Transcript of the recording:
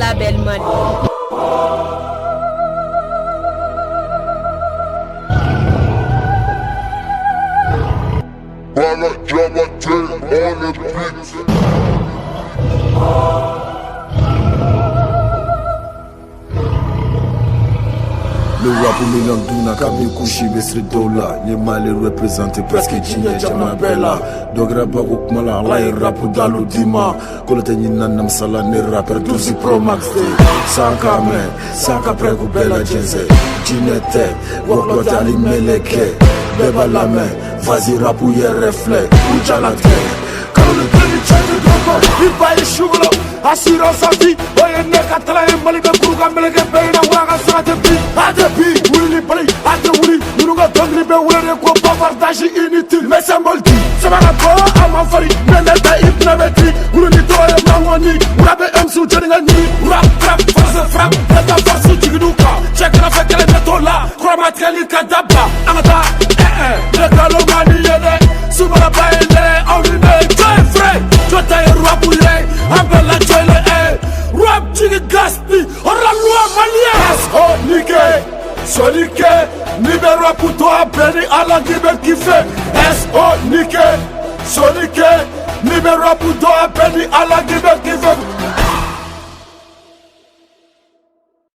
la belle Mali. Voilà, Diabaté, on est vite. Le rap au million d'una kabi kushi besri dola Nye mali représente presque jinye jamna bella Dogra bagu kumala alay rapu dalu dima Kolote nyina namsala ne rapper 12 Pro Max de Sanka pregu bella jense Jinete, waklo dali meleke Beba la main, vas-y rapu ye reflet Ujalate Kalolu keni change doko Ibaye shuglo Assurance à vie, oye neka tala e mali be kuruka meleke beina waka sate bi Ate bi, wuli bali, ate wuli Nunuga dongri be wule ko bavardage inutile Mais c'est moldi, sabana ko amafari Meneta ipna betri, wulu ni doye mangoni Urabe emsu jeninga ni Rap, force frappe, eta force jigiduka Check na fekele netola, kroma treli kadaba Angata, nekalo mani yede Subala baile, aurine, joy frey Jota e rapu ye, ambela joyle Rap jigi gaspi, ora loi malien S.O. Nike, Sonike Nibe rapu toa beni ala nibe kife S.O. Nike, Sonike Nibe rapu toa beni ala nibe kife